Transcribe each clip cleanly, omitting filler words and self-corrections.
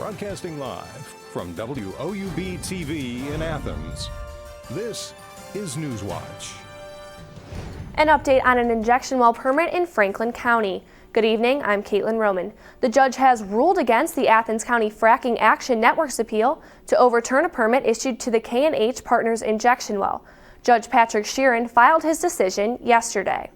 Broadcasting live from WOUB TV in Athens, this is Newswatch. An update on an injection well permit in Franklin County. Good evening, I'm Caitlin Roman. The judge has ruled against the Athens County Fracking Action Network's appeal to overturn a permit issued to the K&H Partners injection well. Judge Patrick Sheeran filed his decision yesterday.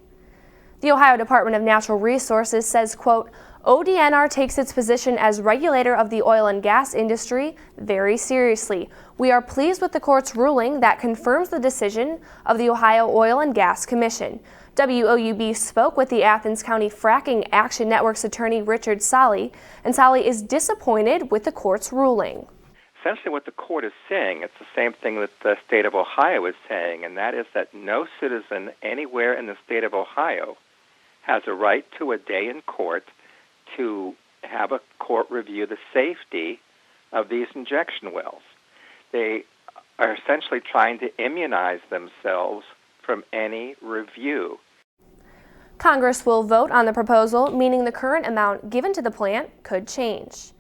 The Ohio Department of Natural Resources says, quote, ODNR takes its position as regulator of the oil and gas industry very seriously. We are pleased with the court's ruling that confirms the decision of the Ohio Oil and Gas Commission. WOUB spoke with the Athens County Fracking Action Network's attorney Richard Solly, and Solly is disappointed with the court's ruling. Essentially what the court is saying, it's the same thing that the state of Ohio is saying, and that is that no citizen anywhere in the state of Ohio has a right to a day in court to have a court review the safety of these injection wells. They are essentially trying to immunize themselves from any review. Congress will vote on the proposal, meaning the current amount given to the plant could change.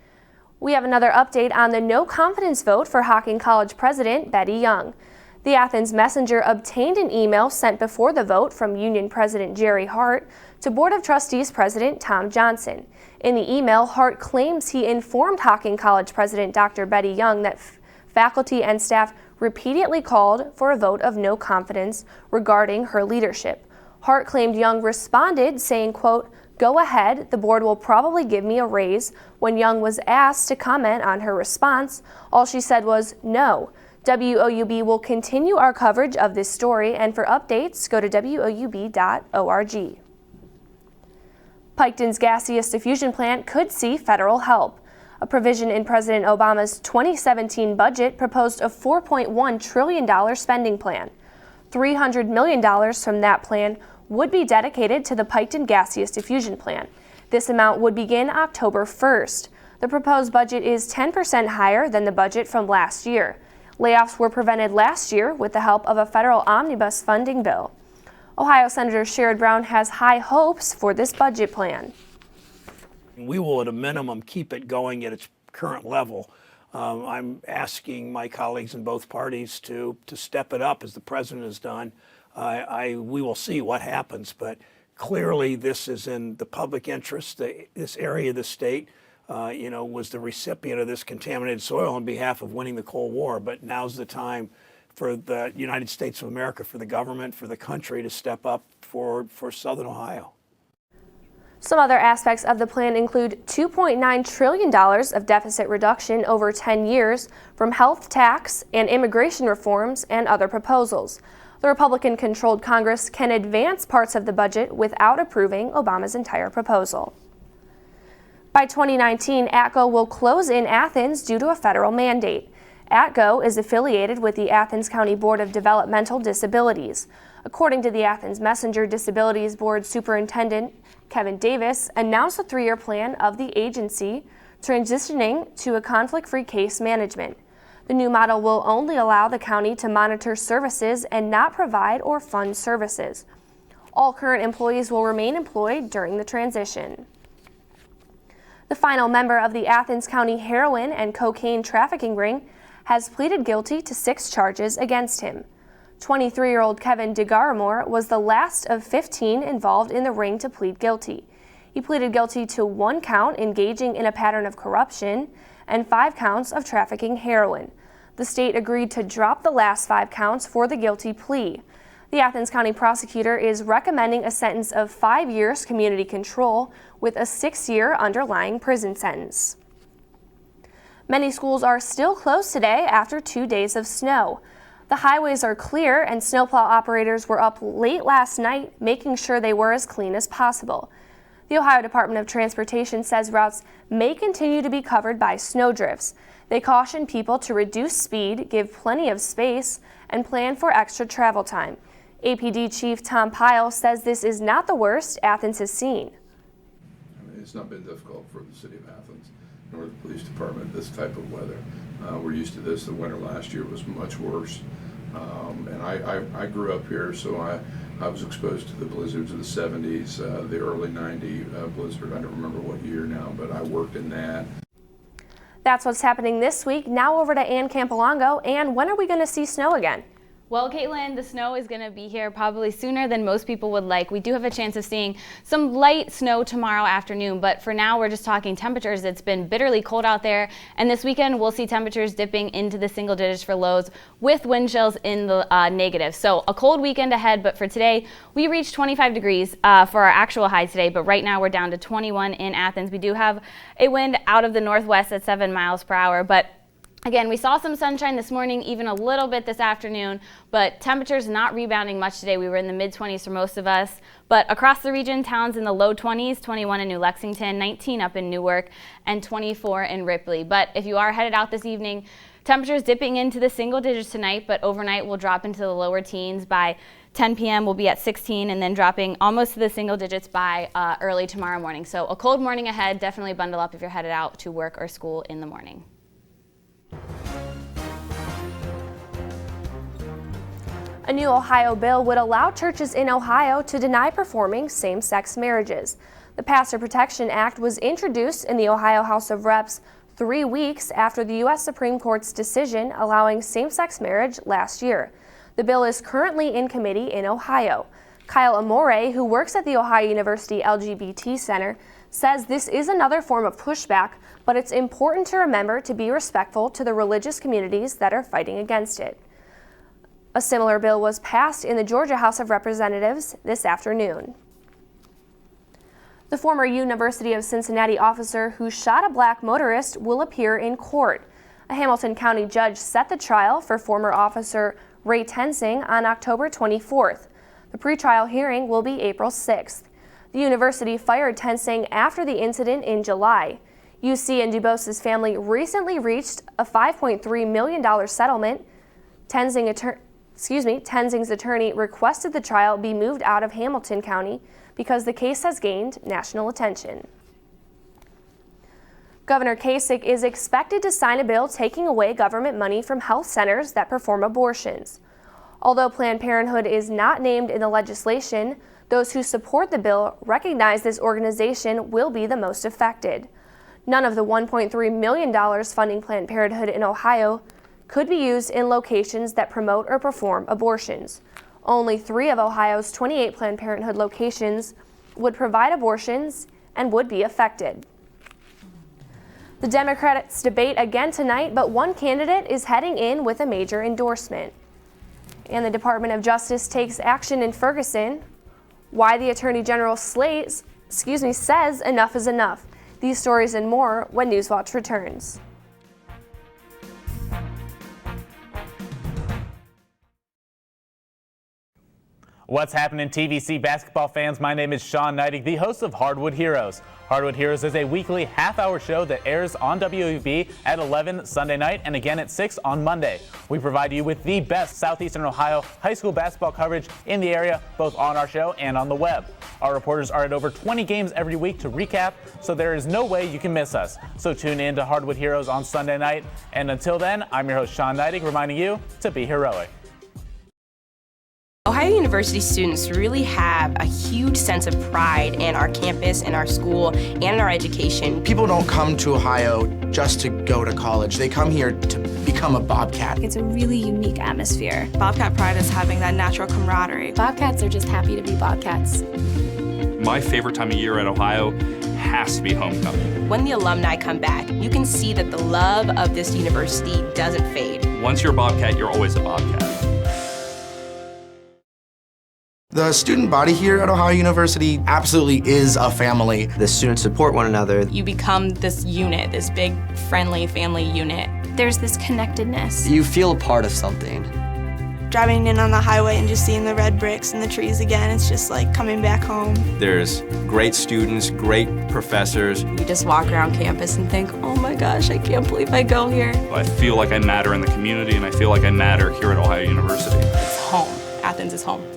We have another update on the no confidence vote for Hocking College President Betty Young. The Athens Messenger obtained an email sent before the vote from Union President Jerry Hart to Board of Trustees President Tom Johnson. In the email, Hart claims he informed Hocking College President Dr. Betty Young that faculty and staff repeatedly called for a vote of no confidence regarding her leadership. Hart claimed Young responded saying, quote, "Go ahead, the board will probably give me a raise." When Young was asked to comment on her response, all she said was no. WOUB will continue our coverage of this story, and for updates, go to woub.org. Piketon's gaseous diffusion plant could see federal help. A provision in President Obama's 2017 budget proposed a $4.1 trillion spending plan. $300 million from that plan would be dedicated to the Piketon gaseous diffusion plant. This amount would begin October 1st. The proposed budget is 10% higher than the budget from last year. Layoffs were prevented last year with the help of a federal omnibus funding bill. Ohio Senator Sherrod Brown has high hopes for this budget plan. We will, at a minimum, keep it going at its current level. I'm asking my colleagues in both parties to step it up as the president has done. We will see what happens, but clearly this is in the public interest. This area of the state was the recipient of this contaminated soil on behalf of winning the Cold War, but now's the time for the United States of America, for the government, for the country to step up for Southern Ohio. Some other aspects of the plan include $2.9 trillion of deficit reduction over 10 years from health tax and immigration reforms and other proposals. The Republican-controlled Congress can advance parts of the budget without approving Obama's entire proposal. By 2019, ATGO will close in Athens due to a federal mandate. ATGO is affiliated with the Athens County Board of Developmental Disabilities. According to the Athens Messenger, Disabilities Board Superintendent Kevin Davis announced a 3-year plan of the agency transitioning to a conflict-free case management. The new model will only allow the county to monitor services and not provide or fund services. All current employees will remain employed during the transition. The final member of the Athens County heroin and cocaine trafficking ring has pleaded guilty to 6 charges against him. 23-year-old Kevin DeGaramore was the last of 15 involved in the ring to plead guilty. He pleaded guilty to 1 count engaging in a pattern of corruption and 5 counts of trafficking heroin. The state agreed to drop the last 5 counts for the guilty plea. The Athens County prosecutor is recommending a sentence of 5 years community control with a 6-year underlying prison sentence. Many schools are still closed today after 2 days of snow. The highways are clear and snowplow operators were up late last night making sure they were as clean as possible. The Ohio Department of Transportation says routes may continue to be covered by snowdrifts. They caution people to reduce speed, give plenty of space, and plan for extra travel time. APD Chief Tom Pyle says this is not the worst Athens has seen. It's not been difficult for the city of Athens nor the police department this type of weather. We're used to this. The winter last year was much worse. And I grew up here, so I was exposed to the blizzards of the 70s, the early 90 blizzard. I don't remember what year now, but I worked in that. That's what's happening this week. Now over to Ann Campolongo. And when are we going to see snow again? Well, Caitlin, the snow is going to be here probably sooner than most people would like. We do have a chance of seeing some light snow tomorrow afternoon, but for now we're just talking temperatures. It's been bitterly cold out there, and this weekend we'll see temperatures dipping into the single digits for lows with wind chills in the negatives. So a cold weekend ahead, but for today we reached 25 degrees for our actual high today, but right now we're down to 21 in Athens. We do have a wind out of the northwest at 7 miles per hour, but again, we saw some sunshine this morning, even a little bit this afternoon, but temperatures not rebounding much today. We were in the mid-20s for most of us, but across the region, towns in the low 20s, 21 in New Lexington, 19 up in Newark, and 24 in Ripley. But if you are headed out this evening, temperatures dipping into the single digits tonight, but overnight will drop into the lower teens. By 10 p.m. we'll be at 16 and then dropping almost to the single digits by early tomorrow morning. So a cold morning ahead. Definitely bundle up if you're headed out to work or school in the morning. A new Ohio bill would allow churches in Ohio to deny performing same-sex marriages. The Pastor Protection Act was introduced in the Ohio House of Reps 3 weeks after the U.S. Supreme Court's decision allowing same-sex marriage last year. The bill is currently in committee in Ohio. Kyle Amore, who works at the Ohio University LGBT Center, says this is another form of pushback, but it's important to remember to be respectful to the religious communities that are fighting against it. A similar bill was passed in the Georgia House of Representatives this afternoon. The former University of Cincinnati officer who shot a black motorist will appear in court. A Hamilton County judge set the trial for former officer Ray Tensing on October 24th. The pretrial hearing will be April 6th. The university fired Tensing after the incident in July. UC and DuBose's family recently reached a $5.3 million settlement. Tensing's attorney requested the trial be moved out of Hamilton County because the case has gained national attention. Governor Kasich is expected to sign a bill taking away government money from health centers that perform abortions. Although Planned Parenthood is not named in the legislation, those who support the bill recognize this organization will be the most affected. None of the $1.3 million funding Planned Parenthood in Ohio could be used in locations that promote or perform abortions. Only 3 of Ohio's 28 Planned Parenthood locations would provide abortions and would be affected. The Democrats debate again tonight, but one candidate is heading in with a major endorsement. And the Department of Justice takes action in Ferguson. Why the Attorney General says enough is enough. These stories and more when Newswatch returns. What's happening, TVC basketball fans? My name is Sean Neidig, the host of Hardwood Heroes. Hardwood Heroes is a weekly half-hour show that airs on WOUB at 11 Sunday night and again at 6 on Monday. We provide you with the best Southeastern Ohio high school basketball coverage in the area, both on our show and on the web. Our reporters are at over 20 games every week to recap, so there is no way you can miss us. So tune in to Hardwood Heroes on Sunday night. And until then, I'm your host, Sean Neidig, reminding you to be heroic. Ohio University students really have a huge sense of pride in our campus, in our school, and in our education. People don't come to Ohio just to go to college. They come here to become a Bobcat. It's a really unique atmosphere. Bobcat pride is having that natural camaraderie. Bobcats are just happy to be Bobcats. My favorite time of year at Ohio has to be homecoming. When the alumni come back, you can see that the love of this university doesn't fade. Once you're a Bobcat, you're always a Bobcat. The student body here at Ohio University absolutely is a family. The students support one another. You become this unit, this big, friendly family unit. There's this connectedness. You feel a part of something. Driving in on the highway and just seeing the red bricks and the trees again, it's just like coming back home. There's great students, great professors. You just walk around campus and think, oh my gosh, I can't believe I go here. I feel like I matter in the community, and I feel like I matter here at Ohio University. It's home. Athens is home.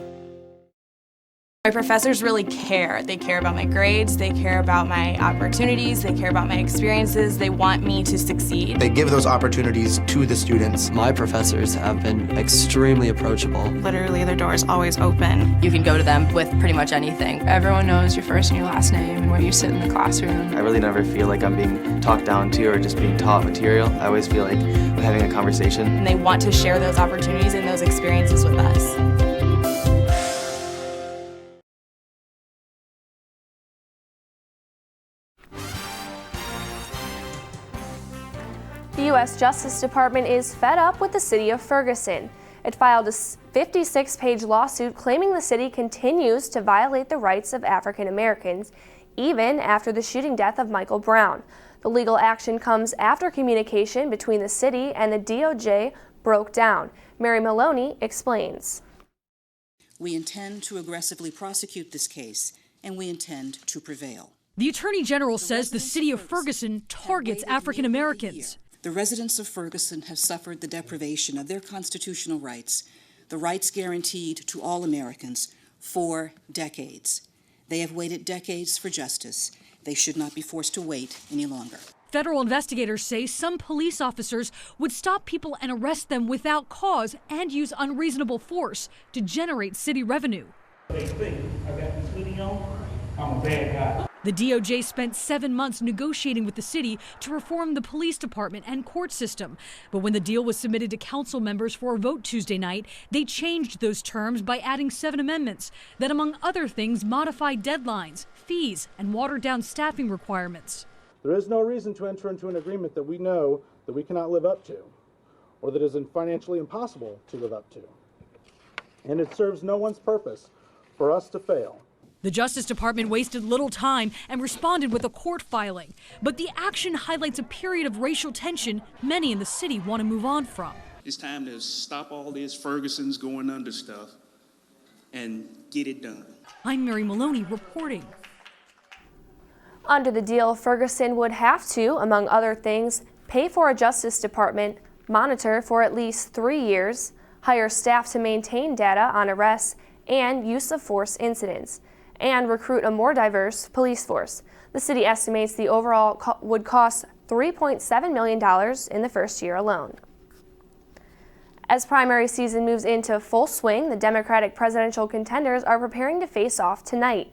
My professors really care. They care about my grades, they care about my opportunities, they care about my experiences, they want me to succeed. They give those opportunities to the students. My professors have been extremely approachable. Literally, their door is always open. You can go to them with pretty much anything. Everyone knows your first and your last name and where you sit in the classroom. I really never feel like I'm being talked down to or just being taught material. I always feel like we're having a conversation. And they want to share those opportunities and those experiences with us. The U.S. Justice Department is fed up with the city of Ferguson. It filed a 56-page lawsuit claiming the city continues to violate the rights of African Americans, even after the shooting death of Michael Brown. The legal action comes after communication between the city and the DOJ broke down. Mary Maloney explains. We intend to aggressively prosecute this case, and we intend to prevail. The Attorney General says the city of Ferguson targets African Americans. The residents of Ferguson have suffered the deprivation of their constitutional rights, the rights guaranteed to all Americans, for decades. They have waited decades for justice. They should not be forced to wait any longer. Federal investigators say some police officers would stop people and arrest them without cause and use unreasonable force to generate city revenue. They think I got this hoodie on, I'm a bad guy. The DOJ spent 7 months negotiating with the city to reform the police department and court system. But when the deal was submitted to council members for a vote Tuesday night, they changed those terms by adding 7 amendments that, among other things, modify deadlines, fees, and watered down staffing requirements. There is no reason to enter into an agreement that we know that we cannot live up to, or that is financially impossible to live up to. And it serves no one's purpose for us to fail. The Justice Department wasted little time and responded with a court filing. But the action highlights a period of racial tension many in the city want to move on from. It's time to stop all this Ferguson's going under stuff and get it done. I'm Mary Maloney reporting. Under the deal, Ferguson would have to, among other things, pay for a Justice Department, monitor for at least 3 years, hire staff to maintain data on arrests and use of force incidents, and recruit a more diverse police force. The city estimates the overall would cost $3.7 million in the first year alone. As primary season moves into full swing, the Democratic presidential contenders are preparing to face off tonight.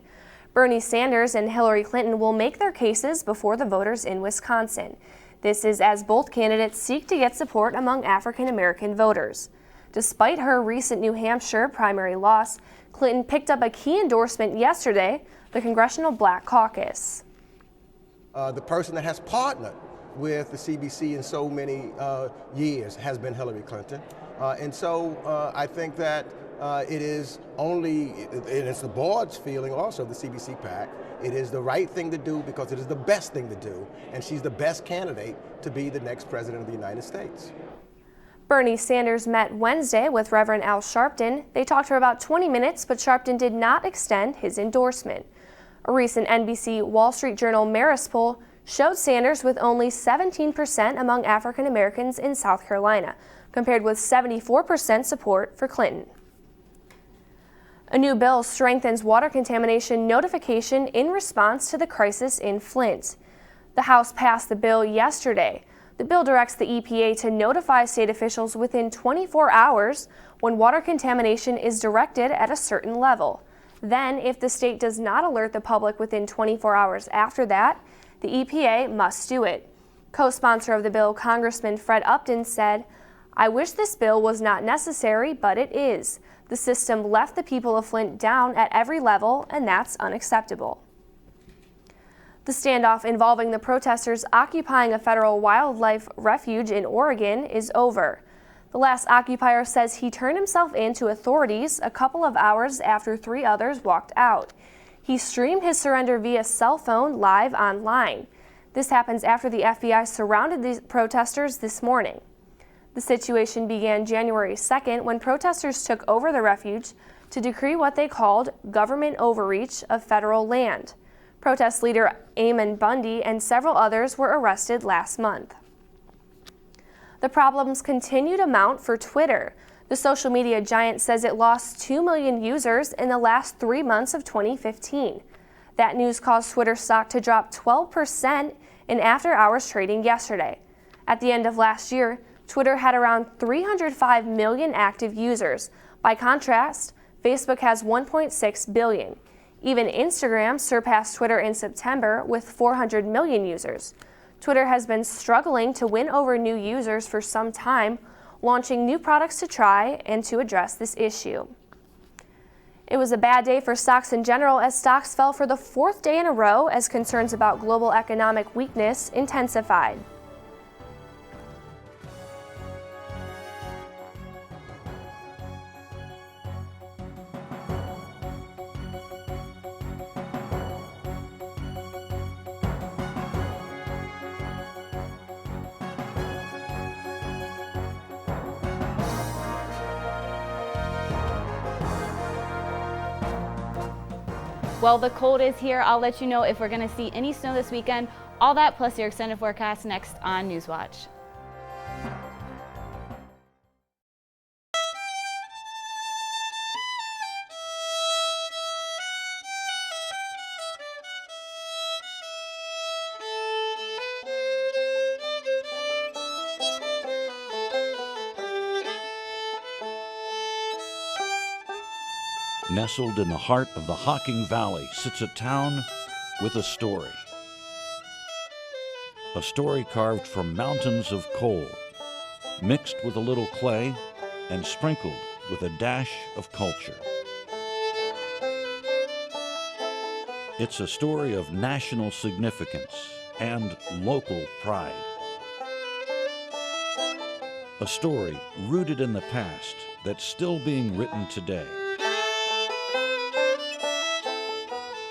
Bernie Sanders and Hillary Clinton will make their cases before the voters in Wisconsin. This is as both candidates seek to get support among African American voters. Despite her recent New Hampshire primary loss, Clinton picked up a key endorsement yesterday, the Congressional Black Caucus. The person that has partnered with the CBC in so many years has been Hillary Clinton. And so I think that it is only, and it's the board's feeling also, the CBC PAC, it is the right thing to do because it is the best thing to do, and she's the best candidate to be the next president of the United States. Bernie Sanders met Wednesday with Reverend Al Sharpton. They talked for about 20 minutes, but Sharpton did not extend his endorsement. A recent NBC Wall Street Journal Marist poll showed Sanders with only 17% among African Americans in South Carolina, compared with 74% support for Clinton. A new bill strengthens water contamination notification in response to the crisis in Flint. The House passed the bill yesterday. The bill directs the EPA to notify state officials within 24 hours when water contamination is directed at a certain level. Then, if the state does not alert the public within 24 hours after that, the EPA must do it. Co-sponsor of the bill, Congressman Fred Upton, said, "I wish this bill was not necessary, but it is. The system left the people of Flint down at every level, and that's unacceptable." The standoff involving the protesters occupying a federal wildlife refuge in Oregon is over. The last occupier says he turned himself in to authorities a couple of hours after 3 others walked out. He streamed his surrender via cell phone live online. This happens after the FBI surrounded the protesters this morning. The situation began January 2nd when protesters took over the refuge to decree what they called government overreach of federal land. Protest leader Ammon Bundy and several others were arrested last month. The problems continue to mount for Twitter. The social media giant says it lost 2 million users in the last 3 months of 2015. That news caused Twitter stock to drop 12% in after-hours trading yesterday. At the end of last year, Twitter had around 305 million active users. By contrast, Facebook has 1.6 billion. Even Instagram surpassed Twitter in September with 400 million users. Twitter has been struggling to win over new users for some time, launching new products to try and to address this issue. It was a bad day for stocks in general as stocks fell for the 4th day in a row as concerns about global economic weakness intensified. Well, the cold is here. I'll let you know if we're going to see any snow this weekend. All that plus your extended forecast next on Newswatch. Nestled in the heart of the Hocking Valley sits a town with a story. A story carved from mountains of coal, mixed with a little clay and sprinkled with a dash of culture. It's a story of national significance and local pride. A story rooted in the past that's still being written today.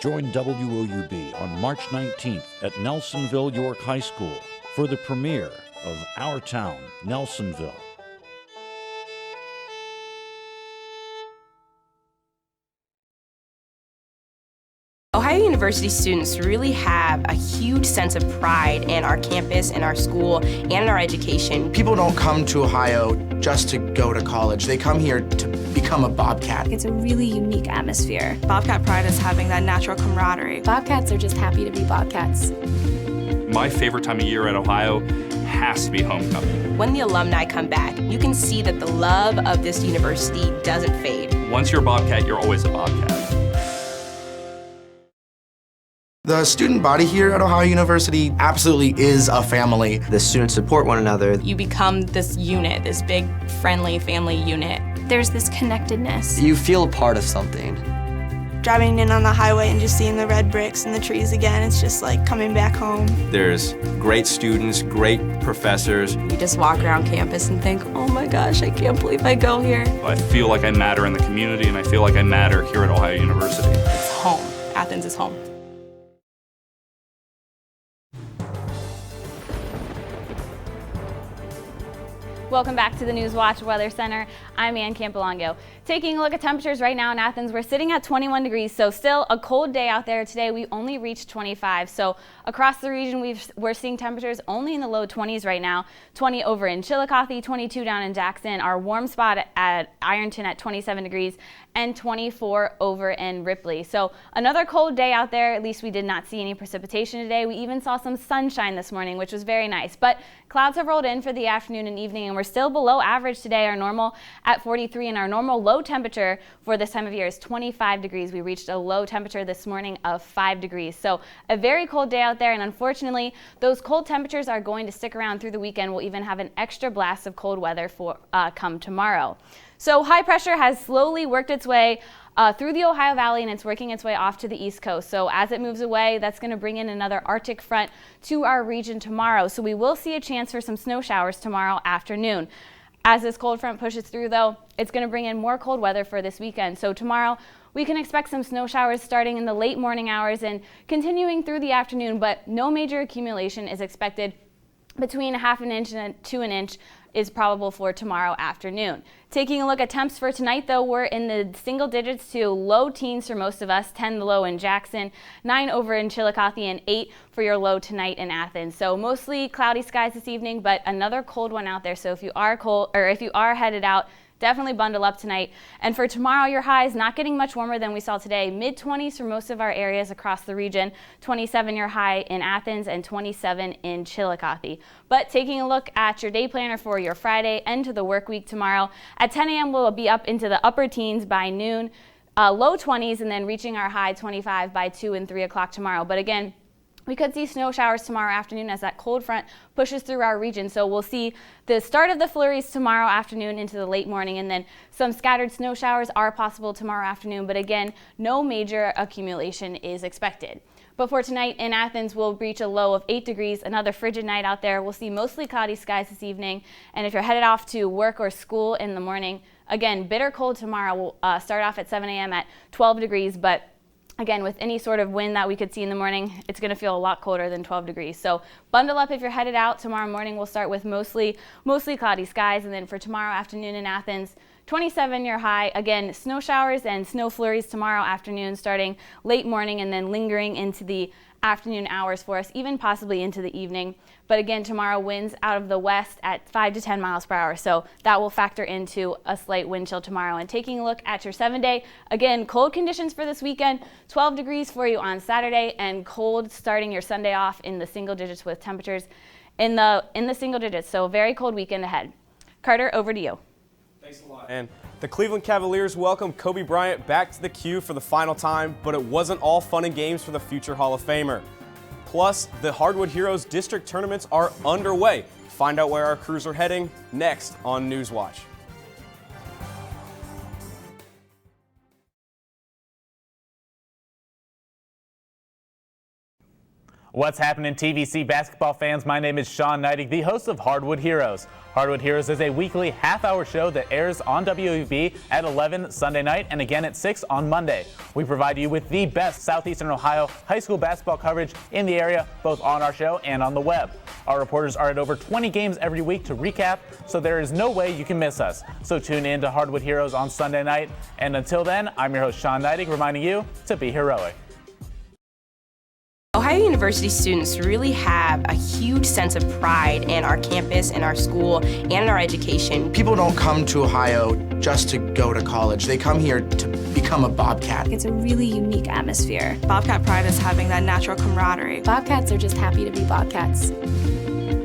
Join WOUB on March 19th at Nelsonville York High School for the premiere of Our Town, Nelsonville. Ohio University students really have a huge sense of pride in our campus, in our school, and in our education. People don't come to Ohio just to go to college. They come here to become a Bobcat. It's a really unique atmosphere. Bobcat pride is having that natural camaraderie. Bobcats are just happy to be Bobcats. My favorite time of year at Ohio has to be homecoming. When the alumni come back, you can see that the love of this university doesn't fade. Once you're a Bobcat, you're always a Bobcat. The student body here at Ohio University absolutely is a family. The students support one another. You become this unit, this big, friendly family unit. There's this connectedness. You feel a part of something. Driving in on the highway and just seeing the red bricks and the trees again, it's just like coming back home. There's great students, great professors. You just walk around campus and think, oh my gosh, I can't believe I go here. I feel like I matter in the community, and I feel like I matter here at Ohio University. It's home. Athens is home. Welcome back to the Newswatch Weather Center. I'm Ann Campolongo. Taking a look at temperatures right now in Athens, we're sitting at 21 degrees, so still a cold day out there today. We only reached 25, so across the region we're seeing temperatures only in the low 20s right now. 20 over in Chillicothe, 22 down in Jackson, our warm spot at Ironton at 27 degrees, and 24 over in Ripley. So another cold day out there. At least we did not see any precipitation today. We even saw some sunshine this morning, which was very nice. But clouds have rolled in for the afternoon and evening, and we're still below average today. Our normal at 43, and our normal low temperature for this time of year is 25 degrees. We reached a low temperature this morning of 5 degrees. So a very cold day out there, and unfortunately, those cold temperatures are going to stick around through the weekend. We'll even have an extra blast of cold weather for come tomorrow. So high pressure has slowly worked its way through the Ohio Valley, and it's working its way off to the East Coast. So as it moves away, that's going to bring in another Arctic front to our region tomorrow. So we will see a chance for some snow showers tomorrow afternoon. As this cold front pushes through, though, it's going to bring in more cold weather for this weekend. So tomorrow, we can expect some snow showers starting in the late morning hours and continuing through the afternoon, but no major accumulation is expected. Between 1/2 inch and 1 inch is probable for tomorrow afternoon. Taking a look at temps for tonight, though, we're in the single digits to low teens for most of us. 10 the low in Jackson, 9 over in Chillicothe, and 8 for your low tonight in Athens. So mostly cloudy skies this evening, but another cold one out there. So if you are cold, or if you are headed out, definitely bundle up tonight. And for tomorrow, your highs not getting much warmer than we saw today. Mid-20s for most of our areas across the region. 27 your high in Athens and 27 in Chillicothe. But taking a look at your day planner for your Friday end to the work week tomorrow, at 10 a.m. we'll be up into the upper teens by noon, low 20s, and then reaching our high 25 by 2 and 3 o'clock tomorrow. But again, we could see snow showers tomorrow afternoon as that cold front pushes through our region. So we'll see the start of the flurries tomorrow afternoon into the late morning, and then some scattered snow showers are possible tomorrow afternoon. But again, no major accumulation is expected. But for tonight in Athens, we'll reach a low of 8 degrees, another frigid night out there. We'll see mostly cloudy skies this evening. And if you're headed off to work or school in the morning, again, bitter cold tomorrow. We'll start off at 7 a.m. at 12 degrees, but again, with any sort of wind that we could see in the morning, it's going to feel a lot colder than 12 degrees. So bundle up if you're headed out. Tomorrow morning, we'll start with mostly cloudy skies. And then for tomorrow afternoon in Athens, 27 your high. Again, snow showers and snow flurries tomorrow afternoon, starting late morning and then lingering into the afternoon hours for us, even possibly into the evening. But again, tomorrow winds out of the west at 5 to 10 miles per hour. So that will factor into a slight wind chill tomorrow. And taking a look at your 7-day, again, cold conditions for this weekend, 12 degrees for you on Saturday, and cold starting your Sunday off in the single digits with temperatures in the single digits. So very cold weekend ahead. Carter, over to you. Thanks a lot. And the Cleveland Cavaliers welcome Kobe Bryant back to the Q for the final time, but it wasn't all fun and games for the future Hall of Famer. Plus, the Hardwood Heroes district tournaments are underway. Find out where our crews are heading next on Newswatch. What's happening, TVC basketball fans? My name is Sean Neidig, the host of Hardwood Heroes. Hardwood Heroes is a weekly half-hour show that airs on WOUB at 11 Sunday night and again at 6 on Monday. We provide you with the best Southeastern Ohio high school basketball coverage in the area, both on our show and on the web. Our reporters are at over 20 games every week to recap, so there is no way you can miss us. So tune in to Hardwood Heroes on Sunday night. And until then, I'm your host, Sean Neidig, reminding you to be heroic. Ohio University students really have a huge sense of pride in our campus, in our school, and in our education. People don't come to Ohio just to go to college. They come here to become a Bobcat. It's a really unique atmosphere. Bobcat pride is having that natural camaraderie. Bobcats are just happy to be Bobcats.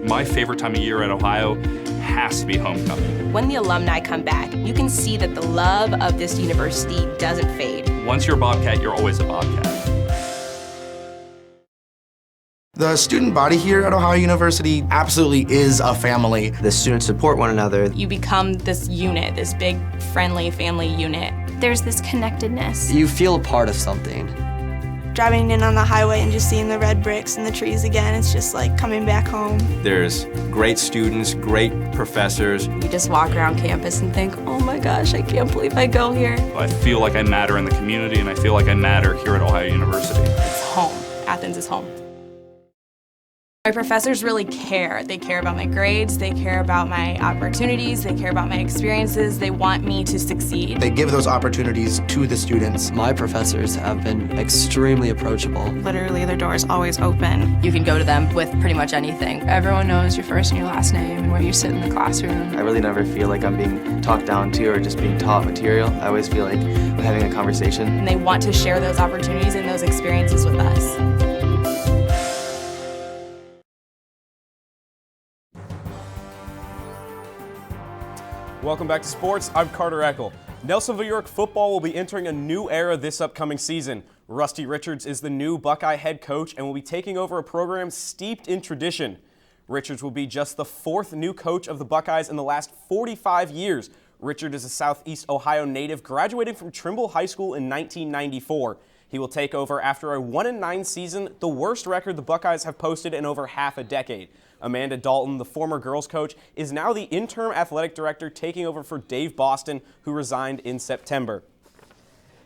My favorite time of year at Ohio has to be homecoming. When the alumni come back, you can see that the love of this university doesn't fade. Once you're a Bobcat, you're always a Bobcat. The student body here at Ohio University absolutely is a family. The students support one another. You become this unit, this big, friendly family unit. There's this connectedness. You feel a part of something. Driving in on the highway and just seeing the red bricks and the trees again, it's just like coming back home. There's great students, great professors. You just walk around campus and think, oh my gosh, I can't believe I go here. I feel like I matter in the community, and I feel like I matter here at Ohio University. It's home. Athens is home. My professors really care. They care about my grades, they care about my opportunities, they care about my experiences, they want me to succeed. They give those opportunities to the students. My professors have been extremely approachable. Literally, their door is always open. You can go to them with pretty much anything. Everyone knows your first and your last name and where you sit in the classroom. I really never feel like I'm being talked down to or just being taught material. I always feel like I'm having a conversation. And they want to share those opportunities and those experiences with us. Welcome back to sports. I'm Carter Eckel. Nelsonville York football will be entering a new era this upcoming season. Rusty Richards is the new Buckeye head coach and will be taking over a program steeped in tradition. Richards will be just the 4th new coach of the Buckeyes in the last 45 years. Richard is a Southeast Ohio native, graduating from Trimble High School in 1994. He will take over after a 1-9 season, the worst record the Buckeyes have posted in over half a decade. Amanda Dalton, the former girls coach, is now the interim athletic director, taking over for Dave Boston, who resigned in September.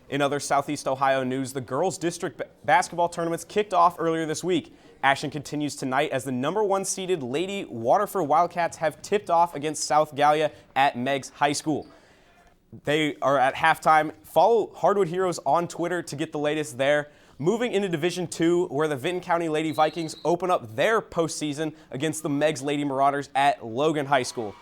In other Southeast Ohio news, the girls' district basketball tournaments kicked off earlier this week. Action continues tonight as the #1 seeded Lady Waterford Wildcats have tipped off against South Gallia at Meigs High School. They are at halftime. Follow Hardwood Heroes on Twitter to get the latest there. Moving into Division II, where the Vinton County Lady Vikings open up their postseason against the Meigs Lady Marauders at Logan High School.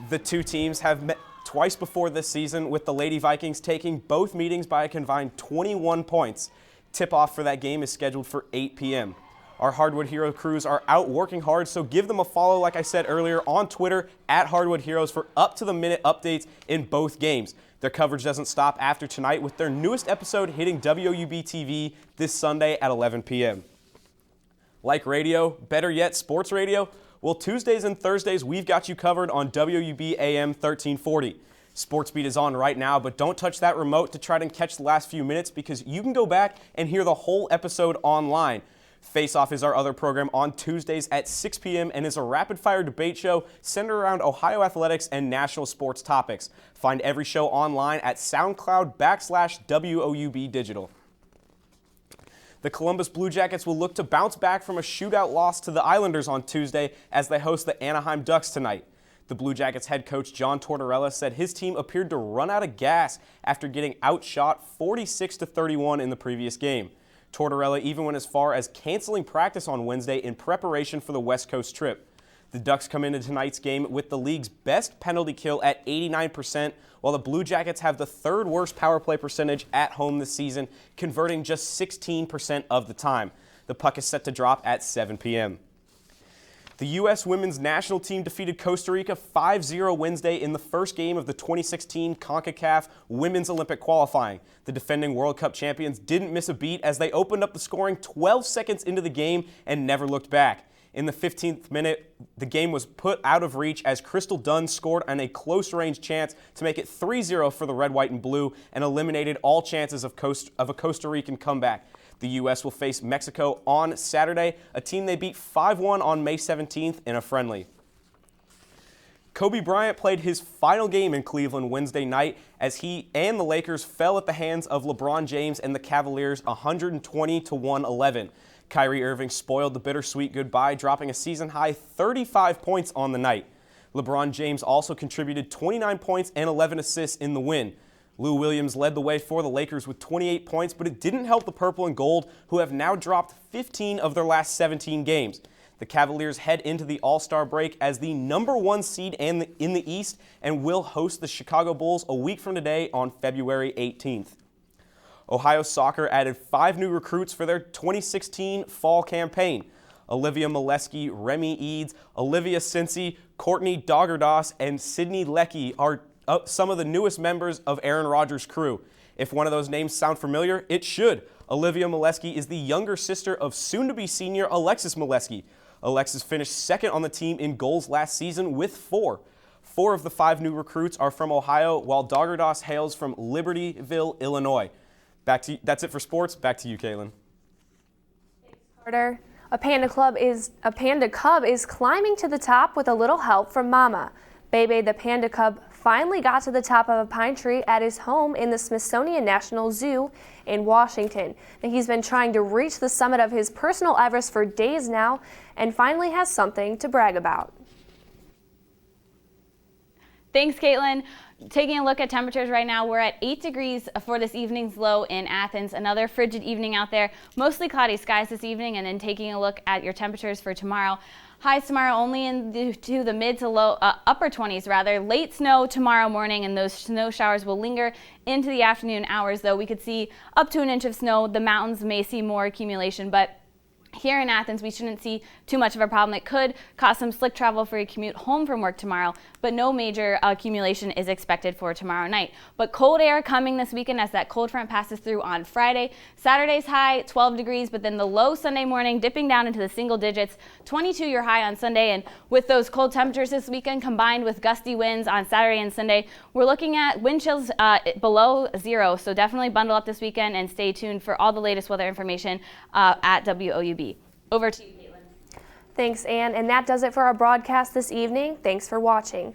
The two teams have met twice before this season, with the Lady Vikings taking both meetings by a combined 21 points. Tip-off for that game is scheduled for 8 p.m. Our Hardwood Hero crews are out working hard, so give them a follow, like I said earlier, on Twitter at Hardwood Heroes for up-to-the-minute updates in both games. Their coverage doesn't stop after tonight, with their newest episode hitting WOUB TV this Sunday at 11 p.m. Like radio, better yet, sports radio? Well, Tuesdays and Thursdays, we've got you covered on WOUB AM 1340. Sports Beat is on right now, but don't touch that remote to try to catch the last few minutes, because you can go back and hear the whole episode online. Face Off is our other program on Tuesdays at 6 p.m. and is a rapid-fire debate show centered around Ohio athletics and national sports topics. Find every show online at SoundCloud/WOUB Digital. The Columbus Blue Jackets will look to bounce back from a shootout loss to the Islanders on Tuesday as they host the Anaheim Ducks tonight. The Blue Jackets head coach John Tortorella said his team appeared to run out of gas after getting outshot 46-31 in the previous game. Tortorella even went as far as canceling practice on Wednesday in preparation for the West Coast trip. The Ducks come into tonight's game with the league's best penalty kill at 89%, while the Blue Jackets have the third worst power play percentage at home this season, converting just 16% of the time. The puck is set to drop at 7 p.m. The U.S. women's national team defeated Costa Rica 5-0 Wednesday in the first game of the 2016 CONCACAF Women's Olympic qualifying. The defending World Cup champions didn't miss a beat as they opened up the scoring 12 seconds into the game and never looked back. In the 15th minute, the game was put out of reach as Crystal Dunn scored on a close-range chance to make it 3-0 for the red, white, and blue and eliminated all chances of a Costa Rican comeback. The U.S. will face Mexico on Saturday, a team they beat 5-1 on May 17th in a friendly. Kobe Bryant played his final game in Cleveland Wednesday night as he and the Lakers fell at the hands of LeBron James and the Cavaliers 120-111. Kyrie Irving spoiled the bittersweet goodbye, dropping a season-high 35 points on the night. LeBron James also contributed 29 points and 11 assists in the win. Lou Williams led the way for the Lakers with 28 points, but it didn't help the purple and gold, who have now dropped 15 of their last 17 games. The Cavaliers head into the All-Star break as the #1 seed in the East and will host the Chicago Bulls a week from today on February 18th. Ohio Soccer added 5 new recruits for their 2016 fall campaign. Olivia Molesky, Remy Eads, Olivia Cincy, Courtney Doggerdas, and Sydney Leckie are some of the newest members of Aaron Rodgers' crew. If one of those names sound familiar, it should. Olivia Molesky is the younger sister of soon-to-be senior Alexis Molesky. Alexis finished second on the team in goals last season with 4. 4 of the 5 new recruits are from Ohio, while Doggerdas hails from Libertyville, Illinois. That's it for sports. Back to you, Caitlin. Thanks, Carter. A panda cub is climbing to the top with a little help from Mama. Bebe the panda cub finally got to the top of a pine tree at his home in the Smithsonian National Zoo in Washington. Now, he's been trying to reach the summit of his personal Everest for days now and finally has something to brag about. Thanks, Caitlin. Taking a look at temperatures right now, we're at 8 degrees for this evening's low in Athens. Another frigid evening out there. Mostly cloudy skies this evening, and then taking a look at your temperatures for tomorrow. Highs tomorrow only into the mid to low upper 20s rather. Late snow tomorrow morning, and those snow showers will linger into the afternoon hours, though we could see up to an inch of snow. The mountains may see more accumulation, but here in Athens, we shouldn't see too much of a problem. It could cause some slick travel for your commute home from work tomorrow, but no major accumulation is expected for tomorrow night. But cold air coming this weekend as that cold front passes through on Friday. Saturday's high, 12 degrees, but then the low Sunday morning dipping down into the single digits, 22 your high on Sunday. And with those cold temperatures this weekend combined with gusty winds on Saturday and Sunday, we're looking at wind chills below 0. So definitely bundle up this weekend and stay tuned for all the latest weather information at WOUB. Over to you, Caitlin. Thanks, Ann. And that does it for our broadcast this evening. Thanks for watching.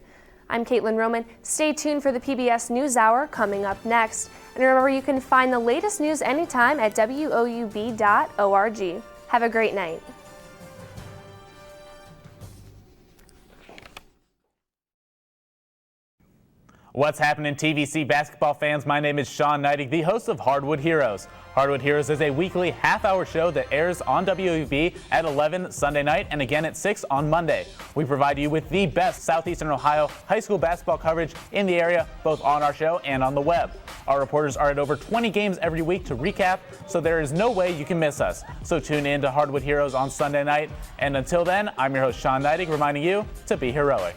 I'm Caitlin Roman. Stay tuned for the PBS NewsHour coming up next. And remember, you can find the latest news anytime at WOUB.org. Have a great night. What's happening, TVC basketball fans? My name is Sean Neidig, the host of Hardwood Heroes. Hardwood Heroes is a weekly half-hour show that airs on WOUB at 11 Sunday night and again at 6 on Monday. We provide you with the best Southeastern Ohio high school basketball coverage in the area, both on our show and on the web. Our reporters are at over 20 games every week to recap, so there is no way you can miss us. So tune in to Hardwood Heroes on Sunday night. And until then, I'm your host, Sean Neidig, reminding you to be heroic.